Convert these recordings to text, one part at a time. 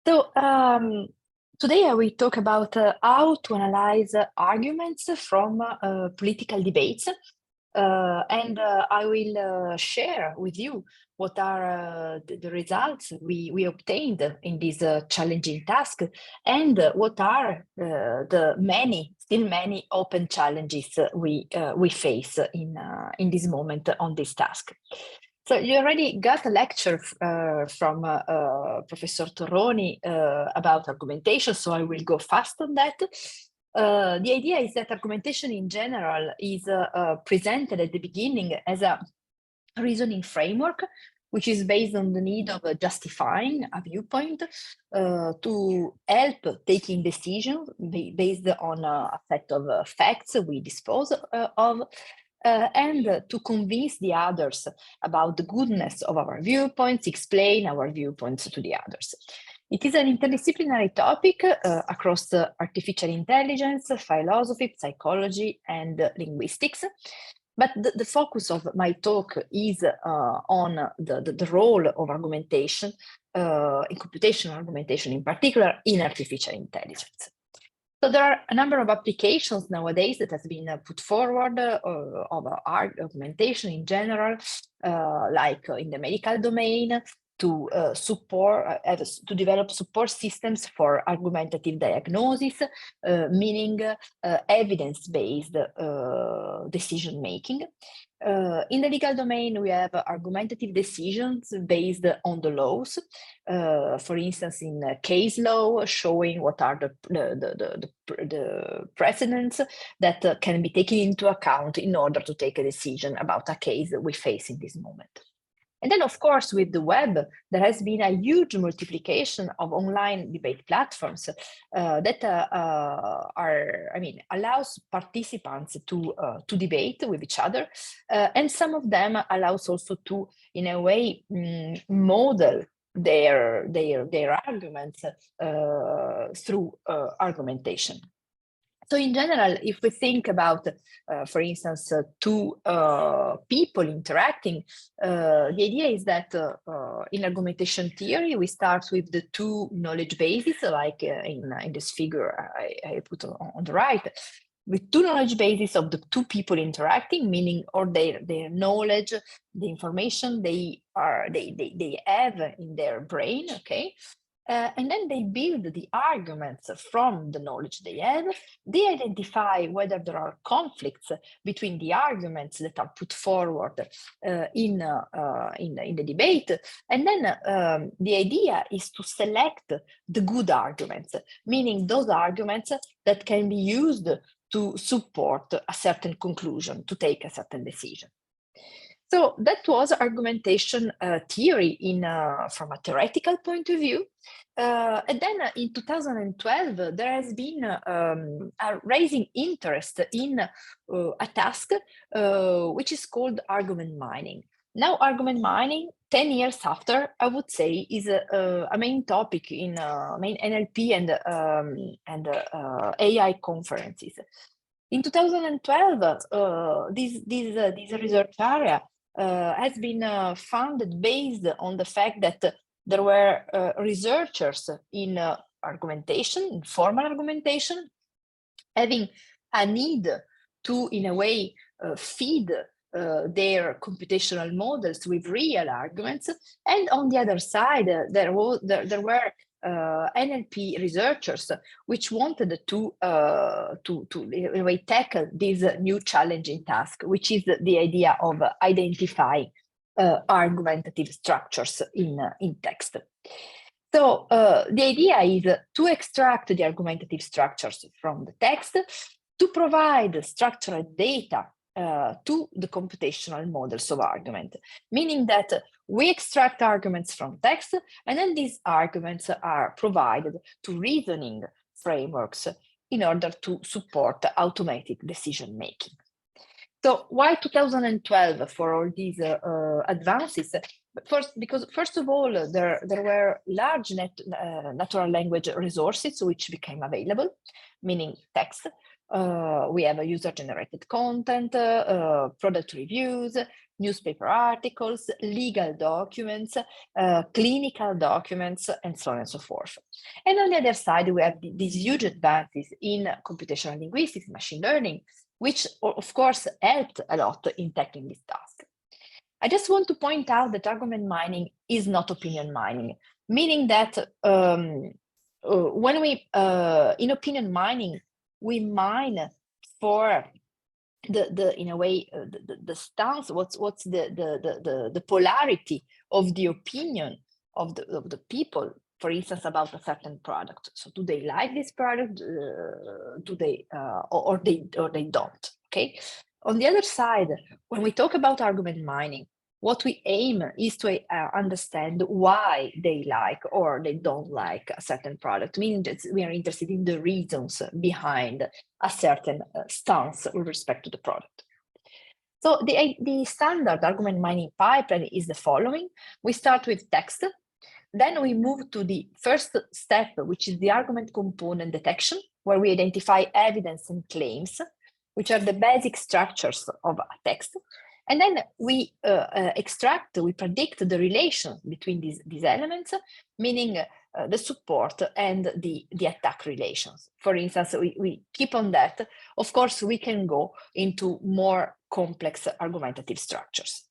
So today I will talk about how to analyze arguments from political debates, and I will share with you what are the results we obtained in this challenging task, and what are still many open challenges we face in this moment on this task. So you already got a lecture from Professor Torroni about argumentation, so I will go fast on that. The idea is that argumentation in general is presented at the beginning as a reasoning framework, which is based on the need of justifying a viewpoint to help taking decisions based on a set of facts we dispose of, and to convince the others about the goodness of our viewpoints, explain our viewpoints to the others. It is an interdisciplinary topic across artificial intelligence, philosophy, psychology, and linguistics. But the focus of my talk is on the role of argumentation, in computational argumentation in particular, in artificial intelligence. So there are a number of applications nowadays that has been put forward of argumentation in general, like in the medical domain, to develop support systems for argumentative diagnosis, meaning evidence-based decision making. In the legal domain, we have argumentative decisions based on the laws. For instance, in case law, showing what are the precedents that can be taken into account in order to take a decision about a case that we face in this moment. And then, of course, with the web, there has been a huge multiplication of online debate platforms that allows participants to debate with each other, and some of them allows also to, in a way, model their arguments through argumentation. So in general, if we think about, for instance, two people interacting, the idea is that in argumentation theory, we start with the two knowledge bases, like in this figure I put on the right, with two knowledge bases of the two people interacting, meaning or their knowledge, the information they have in their brain, okay? And then they build the arguments from the knowledge they have. They identify whether there are conflicts between the arguments that are put forward in the debate. And then the idea is to select the good arguments, meaning those arguments that can be used to support a certain conclusion, to take a certain decision. So that was argumentation theory from a theoretical point of view. And then in 2012, there has been a rising interest in a task which is called argument mining. Now, argument mining, 10 years after, I would say, is a main topic in main NLP and AI conferences. In 2012, this research area has been founded based on the fact that there were researchers in argumentation, in formal argumentation, having a need to, in a way, feed their computational models with real arguments. And on the other side, there were NLP researchers which wanted to in a way tackle this new challenging task, which is the idea of identifying argumentative structures in text. So the idea is to extract the argumentative structures from the text, to provide structured data to the computational models of argument, meaning that we extract arguments from text, and then these arguments are provided to reasoning frameworks in order to support automated decision making. So why 2012 for all these advances? First of all, there were large natural language resources which became available, meaning text. We have a user-generated content, product reviews, newspaper articles, legal documents, clinical documents, and so on and so forth. And on the other side, we have these huge advances in computational linguistics, machine learning, which of course helped a lot in tackling this task. I just want to point out that argument mining is not opinion mining, meaning that when we, in opinion mining, we mine for in a way, the stance, what's the polarity of the opinion of the people, for instance, about a certain product. So do they like this product? Do they or they don't? Okay. On the other side, when we talk about argument mining, what we aim is to understand why they like or they don't like a certain product, meaning that we are interested in the reasons behind a certain stance with respect to the product. So the standard argument mining pipeline is the following. We start with text. Then we move to the first step, which is the argument component detection, where we identify evidence and claims, which are the basic structures of a text. And then we we predict the relation between these elements, meaning the support and the attack relations. For instance, we keep on that. Of course, we can go into more complex argumentative structures.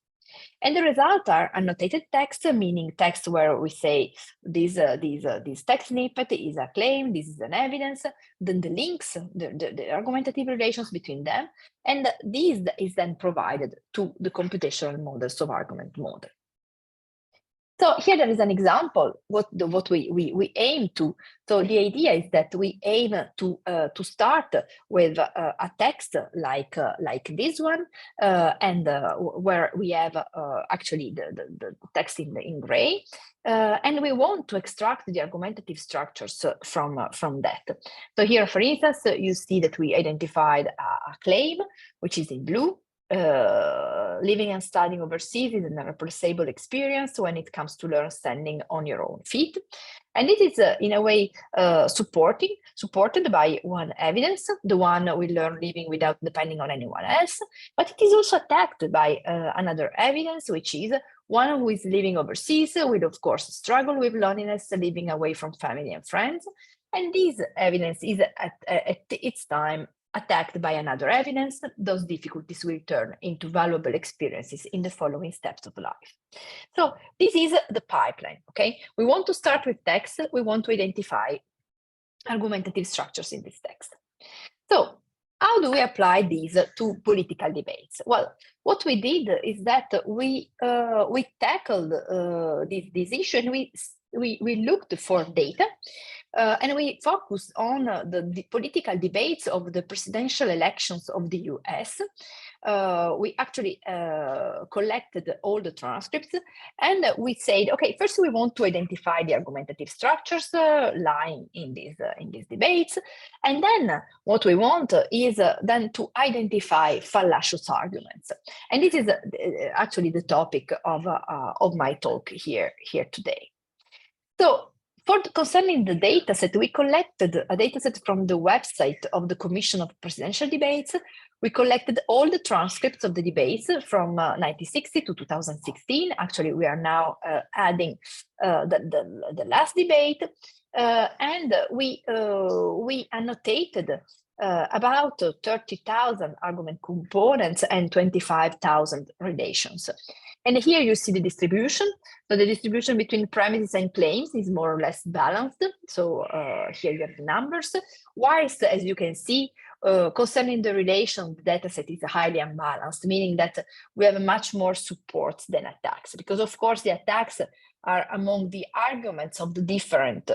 And the results are annotated text, meaning text where we say this text snippet is a claim, this is an evidence, then the links, the argumentative relations between them, and this is then provided to the computational models of argument model. So here there is an example what we aim to. So the idea is that we aim to start with a text like this one, and where we have actually the text in gray, and we want to extract the argumentative structures from that. So here, for instance, you see that we identified a claim, which is in blue. Living and studying overseas is an irreplaceable experience when it comes to learn standing on your own feet. And it is, in a way, supported by one evidence, the one we learn living without depending on anyone else. But it is also attacked by another evidence, which is one who is living overseas, will, of course, struggle with loneliness, living away from family and friends. And this evidence is, at its time, attacked by another evidence. Those difficulties will turn into valuable experiences in the following steps of life. So this is the pipeline, okay? We want to start with text. We want to identify argumentative structures in this text. So how do we apply these to political debates? Well, what we did is that we tackled this issue, and we looked for data, and we focused on the political debates of the presidential elections of the US. We actually collected all the transcripts, and we said, okay, first we want to identify the argumentative structures lying in these debates, and then what we want is then to identify fallacious arguments. And this is actually the topic of my talk here today. So, concerning the dataset, we collected a dataset from the website of the Commission of Presidential Debates. We collected all the transcripts of the debates from 1960 to 2016. Actually, we are now adding the last debate, and we annotated about 30,000 argument components and 25,000 relations. And here you see the distribution. So the distribution between premises and claims is more or less balanced. So here you have the numbers. Whilst, as you can see, concerning the relation, the dataset is highly unbalanced, meaning that we have much more supports than attacks, because of course the attacks are among the arguments of the different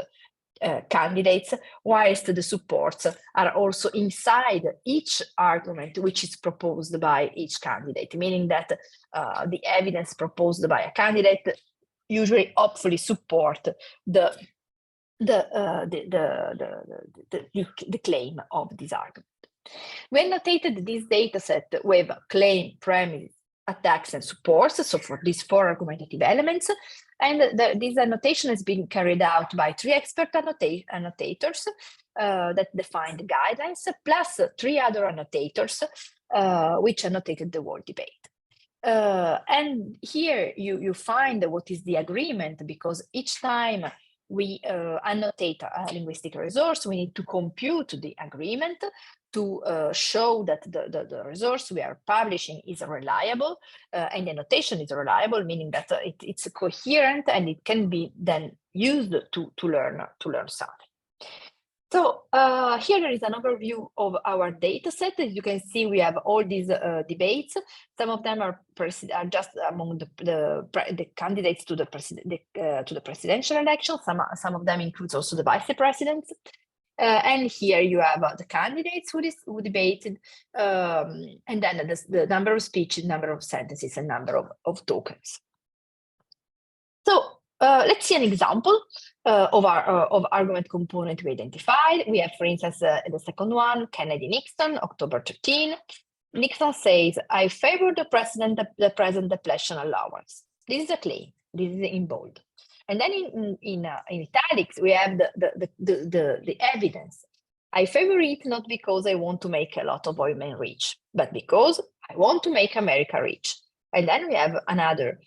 candidates, whilst the supports are also inside each argument which is proposed by each candidate, meaning that the evidence proposed by a candidate usually hopefully support the claim of this argument. We annotated this dataset with claim, premise, attacks, and supports, so for these 4 argumentative elements. And this annotation has been carried out by 3 expert annotators that defined the guidelines, plus 3 other annotators which annotated the whole debate. And here you find what is the agreement, because each time we annotate a linguistic resource, we need to compute the agreement to show that the resource we are publishing is reliable, and the annotation is reliable, meaning that it's coherent and it can be then used to learn something. So here there is an overview of our data set. As you can see, we have all these debates. Some of them are just among the candidates to the presidential election. Some of them includes also the vice presidents. And here you have the candidates who debated, and then the number of speeches, number of sentences, and number of tokens. So let's see an example of argument component we identified. We have, for instance, the second one, Kennedy-Nixon, October 13. Nixon says, "I favor the president depletion allowance." This is a claim. This is in bold. And then in italics, we have the evidence. "I favor it not because I want to make a lot of women rich, but because I want to make America rich." And then we have another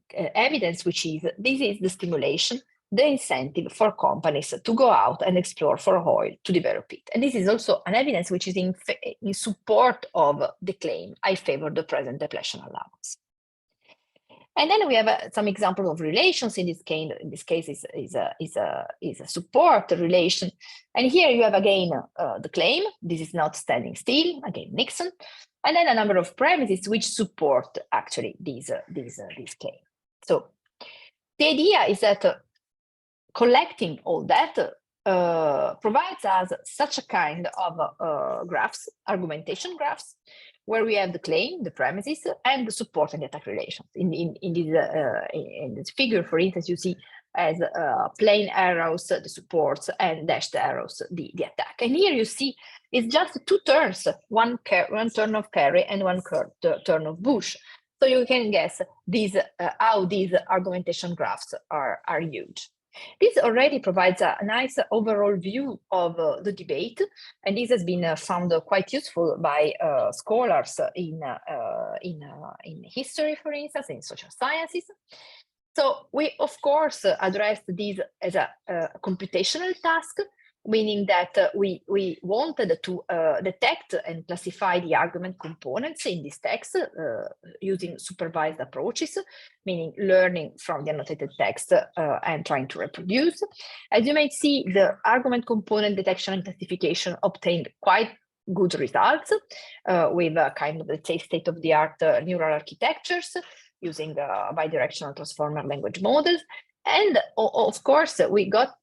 evidence, which is this is the stimulation, the incentive for companies to go out and explore for oil to develop it. And this is also an evidence which is in support of the claim, "I favor the present depletion allowance." And then we have some examples of relations. In this case, is a support relation. And here you have again the claim. This is not standing still. Again, Nixon. And then a number of premises which support actually these claim. So the idea is that collecting all that provides us such a kind of graphs, argumentation graphs, where we have the claim, the premises, and the support and the attack relations. In this figure, for instance, you see as plain arrows the supports and dashed arrows the attack. And here you see it's just two turns, one turn of Kerry and one turn of Bush. So you can guess how these argumentation graphs are used. This already provides a nice overall view of the debate, and this has been found quite useful by scholars in history, for instance, in social sciences. So we, of course, addressed this as a computational task, meaning that we wanted to detect and classify the argument components in this text using supervised approaches, meaning learning from the annotated text and trying to reproduce. As you may see, the argument component detection and classification obtained quite good results with a kind of, let's say, state-of-the-art neural architectures using bidirectional transformer language models. And of course, we got,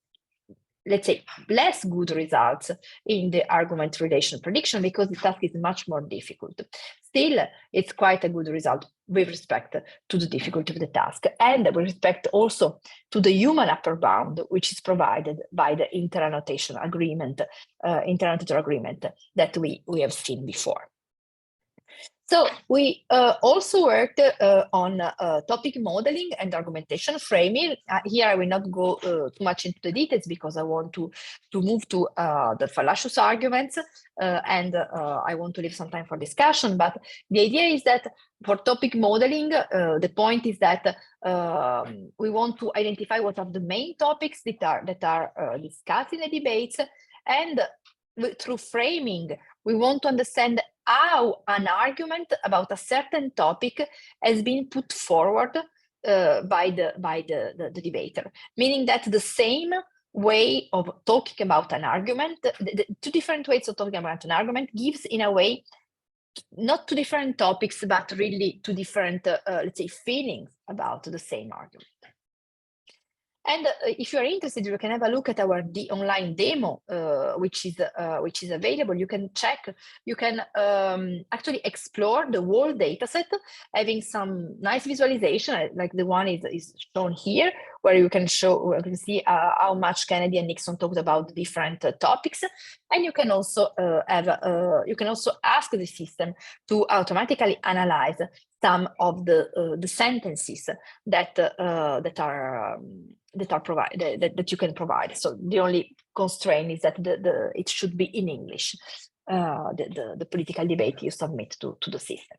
let's say, less good results in the argument relation prediction because the task is much more difficult. Still, it's quite a good result with respect to the difficulty of the task, and with respect also to the human upper bound, which is provided by the interannotator agreement that we have seen before. So we also worked on topic modeling and argumentation framing. Here I will not go too much into the details because I want to move to the fallacious arguments and I want to leave some time for discussion. But the idea is that for topic modeling, the point is that we want to identify what are the main topics that are discussed in the debates, and through framing, we want to understand how an argument about a certain topic has been put forward by the debater, meaning that the same way of talking about an argument, the two different ways of talking about an argument gives, in a way, not two different topics, but really two different, let's say, feelings about the same argument. And if you are interested, you can have a look at our online demo, which is available. You can check, you can actually explore the whole data set, having some nice visualization, like the one is shown here, where you can see how much Kennedy and Nixon talked about different topics. And you can also ask the system to automatically analyze some of the sentences that are provided, that you can provide. So the only constraint is that it should be in English, the political debate you submit to the system.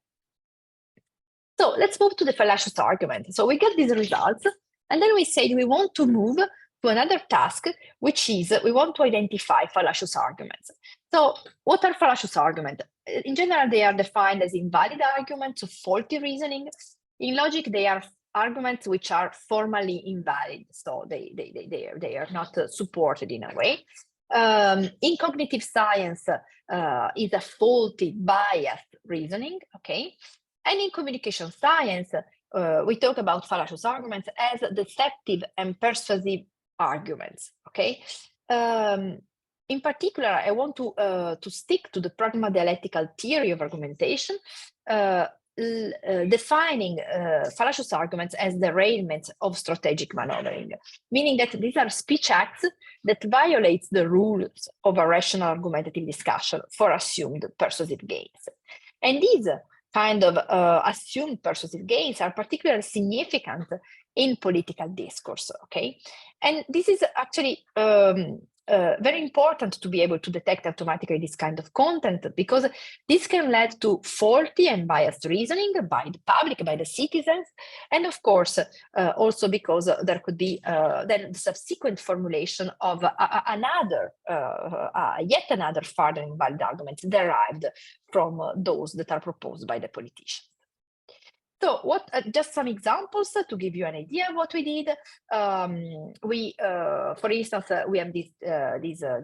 So let's move to the fallacious argument. So we get these results, and then we say we want to move to another task, which is we want to identify fallacious arguments. So what are fallacious arguments? In general, they are defined as invalid arguments of faulty reasoning. In logic, they are arguments which are formally invalid, so they are not supported in a way. In cognitive science, is a faulty, biased reasoning, okay? And in communication science, we talk about fallacious arguments as deceptive and persuasive arguments, okay? In particular, I want to stick to the pragma-dialectical theory of argumentation, defining fallacious arguments as derailments of strategic maneuvering, meaning that these are speech acts that violate the rules of a rational argumentative discussion for assumed persuasive gains. And these kind of assumed persuasive gains are particularly significant in political discourse, okay? And this is actually very important to be able to detect automatically this kind of content, because this can lead to faulty and biased reasoning by the public, by the citizens, and of course, also because there could be then the subsequent formulation of yet another further invalid argument derived from those that are proposed by the politicians. So what? Just some examples to give you an idea of what we did. For instance, we have this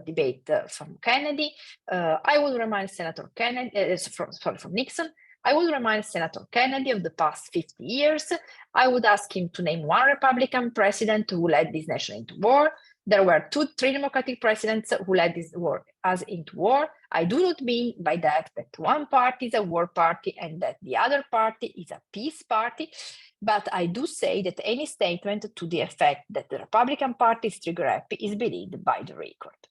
debate from Kennedy. I will remind Senator Kennedy, from Nixon. I will remind Senator Kennedy of the past 50 years. I would ask him to name one Republican president who led this nation into war. There were three Democratic presidents who led this war into war. I do not mean by that one party is a war party and that the other party is a peace party, but I do say that any statement to the effect that the Republican Party is trigger-happy is believed by the record.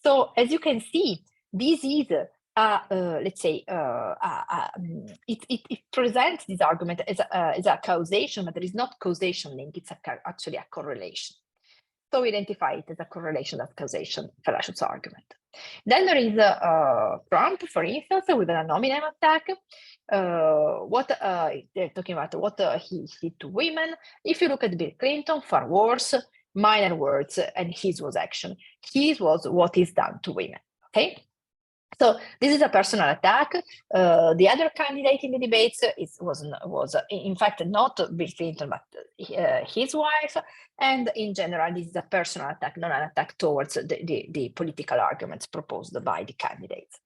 So as you can see, this is let's say, it presents this argument as a causation, but there is not causation link, it's actually a correlation. So we identify it as a correlation, not causation, fallacious argument. Then there is Trump, for instance, with an ad hominem attack. They're talking about what he did to women. If you look at Bill Clinton, far worse, minor words, and his was action. His was what is done to women, okay? So this is a personal attack. The other candidate in the debates was in fact not Bill Clinton, but his wife. And in general, this is a personal attack, not an attack towards the political arguments proposed by the candidates.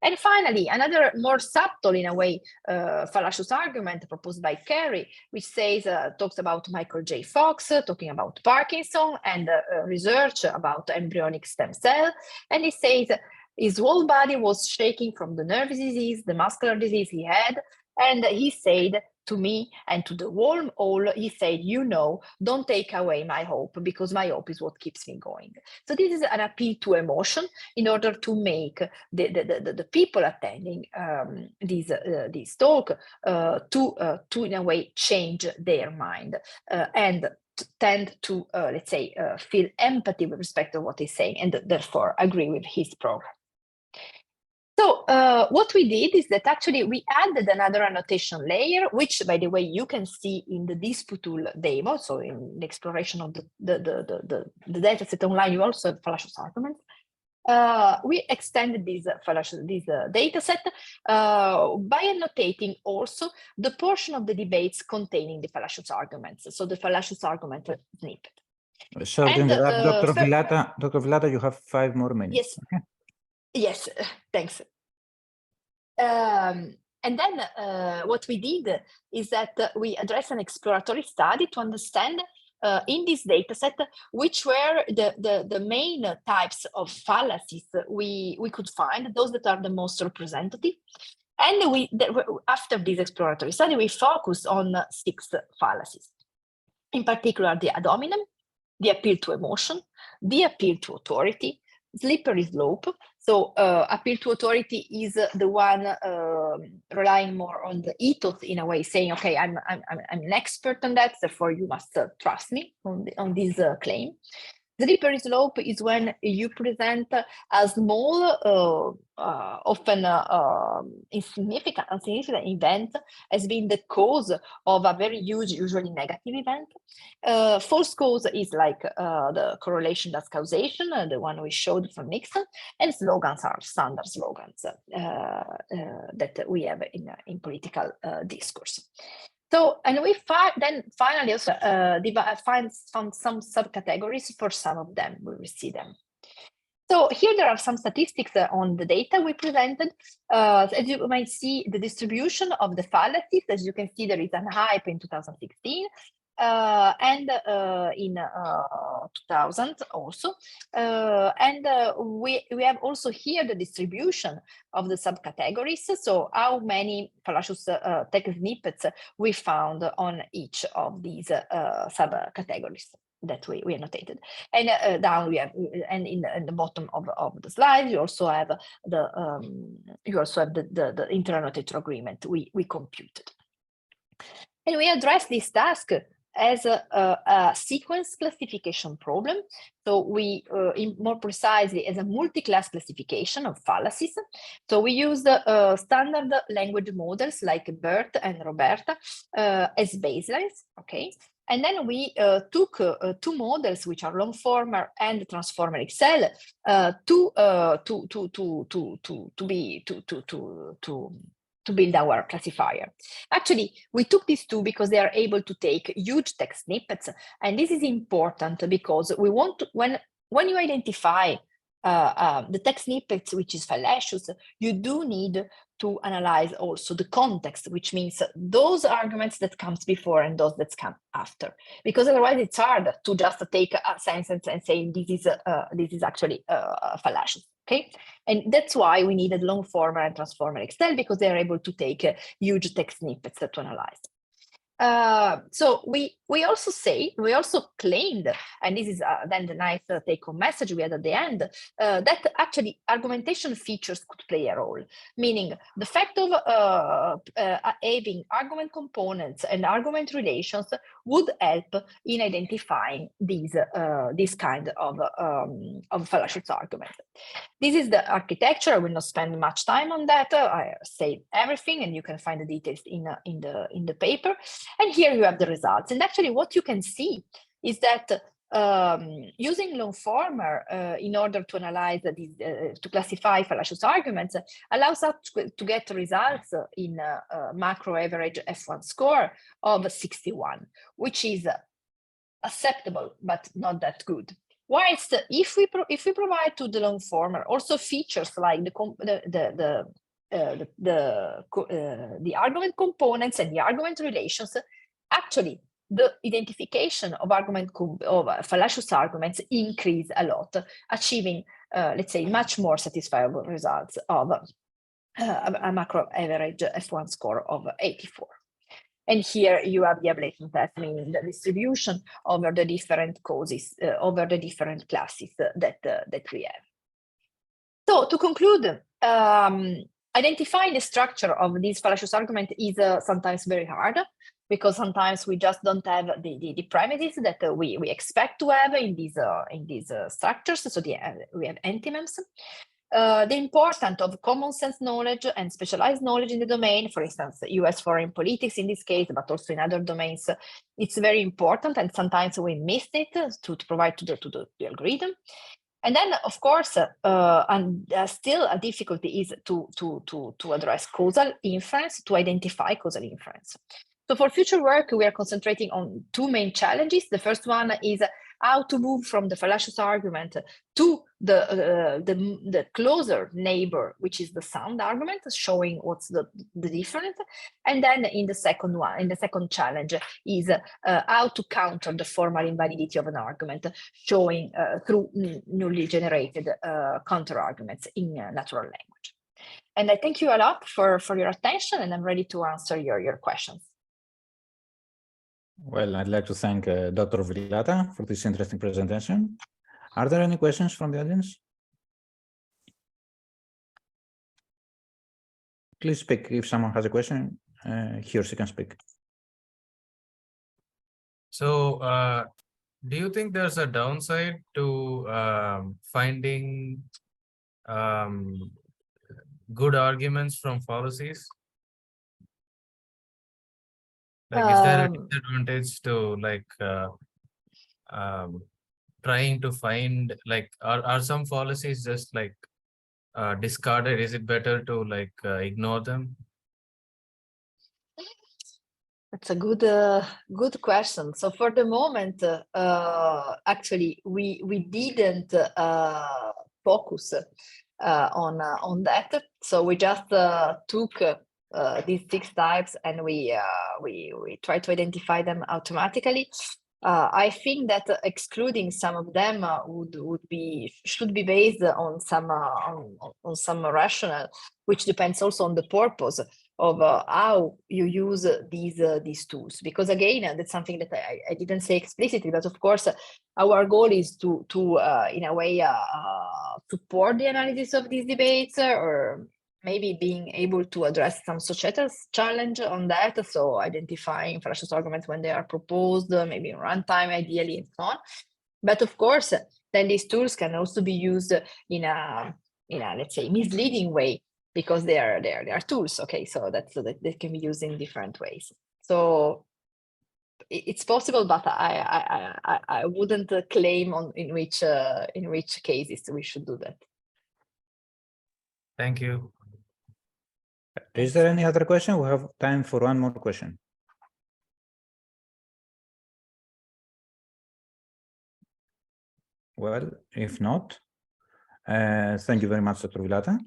And finally, another more subtle, in a way, fallacious argument proposed by Kerry, which says, talks about Michael J. Fox, talking about Parkinson and research about embryonic stem cell. And he says, his whole body was shaking from the nervous disease, the muscular disease he had. And he said to me and to the whole, he said, don't take away my hope, because my hope is what keeps me going. So this is an appeal to emotion in order to make the people attending this talk to in a way change their mind and tend to, let's say, feel empathy with respect to what he's saying, and therefore agree with his program. So what we did is that actually we added another annotation layer, which, by the way, you can see in the Dispute tool demo. So in the exploration of the dataset online, you also have fallacious arguments. We extended this dataset by annotating also the portion of the debates containing the fallacious arguments. So the fallacious argument snippet. Sorry to interrupt, Dr. Villata. Dr. Villata, you have 5 more minutes. Yes. Okay. Yes, thanks. And then what we did is that we addressed an exploratory study to understand in this dataset which were the main types of fallacies we could find, those that are the most representative. And after this exploratory study, we focused on 6 fallacies. In particular, the ad hominem, the appeal to emotion, the appeal to authority, slippery slope. So appeal to authority is the one relying more on the ethos, in a way, saying, okay, I'm an expert on that, therefore you must trust me on this claim. Slippery slope is when you present a small, often insignificant event as being the cause of a very huge, usually negative event. False cause is like the correlation that's causation, the one we showed from Nixon, and slogans are standard slogans that we have in political discourse. So, and we then finally also found some subcategories for some of them. We will see them. So here there are some statistics on the data we presented. As you might see, the distribution of the fallacies, as you can see, there is an hype in 2016 and in 2000 also. We have also here the distribution of the subcategories. So how many fallacious text snippets we found on each of these subcategories that we annotated. And down we have, and in the bottom of the slide, you also have the inter-annotator agreement we computed. And we address this task as a sequence classification problem. So we, more precisely, as a multi-class classification of fallacies. So we used standard language models like BERT and Roberta as baselines, okay? And then we took two models, which are Longformer and Transformer Excel, to build our classifier. Actually, we took these two because they are able to take huge text snippets, and this is important because we want to, when you identify the text snippets which is fallacious, you do need to analyze also the context, which means those arguments that comes before and those that come after, because otherwise it's hard to just take a sentence and say this is actually fallacious. Okay, and that's why we needed Longformer and Transformer Excel, because they are able to take huge text snippets to analyze. So we also claimed, and this is then the nice take-home message we had at the end, that actually argumentation features could play a role, meaning the fact of having argument components and argument relations would help in identifying these kind of fallacious arguments. This is the architecture. I will not spend much time on that. I say everything, and you can find the details in the paper. And here you have the results. And actually, what you can see is that using Longformer in order to analyze these, to classify fallacious arguments allows us to get results in macro average F1 score of 61, which is acceptable but not that good. Whilst if we provide to the Longformer also features like the argument components and the argument relations, actually the identification of fallacious arguments increase a lot, achieving let's say much more satisfiable results of a macro average F1 score of 84. And here you have the ablation test, meaning the distribution over the different causes, over the different classes that we have. So to conclude, identifying the structure of these fallacious argument is sometimes very hard, because sometimes we just don't have the premises that we expect to have in these structures. So we have antonyms. The importance of common sense knowledge and specialized knowledge in the domain, for instance, US foreign politics in this case, but also in other domains, it's very important, and sometimes we miss it to provide to the algorithm. And then, of course, and still a difficulty is to address causal inference, to identify causal inference. So for future work, we are concentrating on two main challenges. The first one is how to move from the fallacious argument to the closer neighbor, which is the sound argument, showing what's the difference. And then in the second challenge is how to counter the formal invalidity of an argument, showing through newly generated counter arguments in natural language. And I thank you a lot for your attention, and I'm ready to answer your questions. Well, I'd like to thank Dr. Villata for this interesting presentation. Are there any questions from the audience? Please speak if someone has a question. He or she can speak. So Do you think there's a downside to finding good arguments from fallacies? Like, is there a disadvantage to like trying to find, like, are some fallacies just like discarded? Is it better to like ignore them? That's a good question. So for the moment, actually, we didn't focus on that. So we just took these 6 types and we tried to identify them automatically. I think that excluding some of them should be based on some rationale, which depends also on the purpose of how you use these tools. Because again, that's something that I didn't say explicitly, but of course, our goal is to in a way support the analysis of these debates, or maybe being able to address some societal challenge on that. So identifying fallacious arguments when they are proposed, maybe in runtime, ideally, and so on. But of course, then these tools can also be used in a let's say misleading way, because they are tools. Okay, so they can be used in different ways. So it's possible, but I wouldn't claim in which cases we should do that. Thank you. Is there any other question? We have time for one more question. Well, if not, thank you very much, Dr. Villata.